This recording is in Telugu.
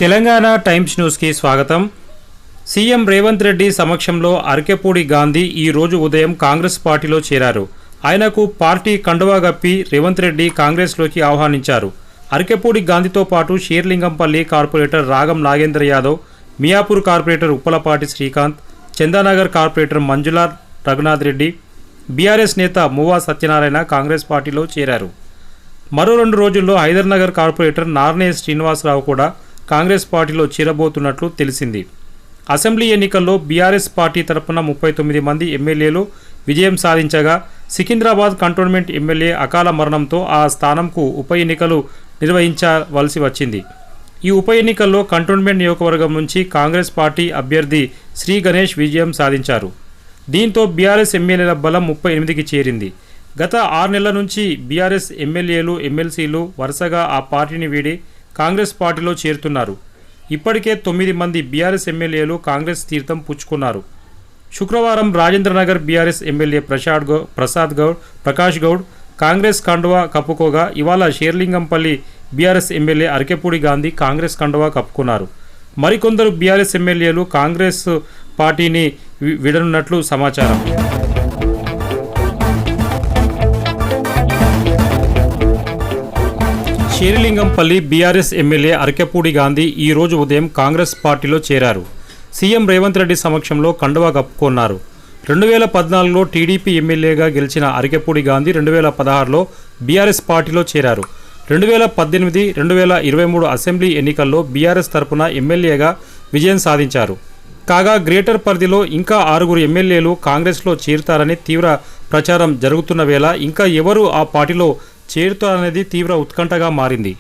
తెలంగాణ టైమ్స్ న్యూస్కి స్వాగతం. సీఎం రేవంత్ రెడ్డి సమక్షంలో అరకెపూడి గాంధీ ఈ రోజు ఉదయం కాంగ్రెస్ పార్టీలో చేరారు. ఆయనకు పార్టీ కండువా గప్పి రేవంత్ రెడ్డి కాంగ్రెస్లోకి ఆహ్వానించారు. అరకెపూడి గాంధీతో పాటు షేర్లింగంపల్లి కార్పొరేటర్ రాగం Nagendra Yadav, Miyapur corporator Uppalapati Srikanth, Chandanagar corporator Manjula Raghunath Reddy, BRS నేత మువ్వా సత్యనారాయణ కాంగ్రెస్ పార్టీలో చేరారు. మరో 2 రోజుల్లో హైదర్నగర్ కార్పొరేటర్ నార్నే శ్రీనివాసరావు కూడా కాంగ్రెస్ పార్టీలో చేరబోతున్నట్లు తెలిసింది. అసెంబ్లీ ఎన్నికల్లో బీఆర్ఎస్ పార్టీ తరపున 39 మంది ఎమ్మెల్యేలు విజయం సాధించగా సికింద్రాబాద్ కంటోన్మెంట్ ఎమ్మెల్యే అకాల మరణంతో ఆ స్థానంకు ఉప ఎన్నికలు నిర్వహించవలసి వచ్చింది. ఈ ఉప ఎన్నికల్లో కంటోన్మెంట్ నియోజకవర్గం నుంచి కాంగ్రెస్ పార్టీ అభ్యర్థి శ్రీ గణేష్ విజయం సాధించారు. దీంతో బీఆర్ఎస్ ఎమ్మెల్యేల బలం 38కి చేరింది. గత 6 నెలల నుంచి బీఆర్ఎస్ ఎమ్మెల్యేలు ఎమ్మెల్సీలు వరుసగా ఆ పార్టీని వీడి కాంగ్రెస్ పార్టీలో చేరుతున్నారు. ఇప్పటికే 9 మంది బీఆర్ఎస్ ఎమ్మెల్యేలు కాంగ్రెస్ తీర్థం పుచ్చుకున్నారు. శుక్రవారం రాజేంద్రనగర్ బీఆర్ఎస్ ఎమ్మెల్యే ప్రకాష్ గౌడ్ కాంగ్రెస్ కండువా కప్పుకోగా ఇవాళ షేర్లింగంపల్లి బీఆర్ఎస్ ఎమ్మెల్యే అరకెపూడి గాంధీ కాంగ్రెస్ కండువా కప్పుకున్నారు. మరికొందరు బీఆర్ఎస్ ఎమ్మెల్యేలు కాంగ్రెస్ పార్టీని విడనున్నట్లు సమాచారం. షేర్లింగంపల్లి బీఆర్ఎస్ ఎమ్మెల్యే అరకెపూడి గాంధీ ఈ రోజు ఉదయం కాంగ్రెస్ పార్టీలో చేరారు. సీఎం రేవంత్ రెడ్డి సమక్షంలో కండువా కప్పుకున్నారు. 2014లో టీడీపీ ఎమ్మెల్యేగా గెలిచిన అరకెపూడి గాంధీ 2016లో బీఆర్ఎస్ పార్టీలో చేరారు. 2018, 2023 అసెంబ్లీ ఎన్నికల్లో బీఆర్ఎస్ తరపున ఎమ్మెల్యేగా విజయం సాధించారు. కాగా గ్రేటర్ పరిధిలో ఇంకా 6 ఎమ్మెల్యేలు కాంగ్రెస్లో చేరుతారని తీవ్ర ప్రచారం జరుగుతున్న వేళ ఇంకా ఎవరు ఆ పార్టీలో చేరుతారనేది తీవ్ర ఉత్కంఠగా మారింది.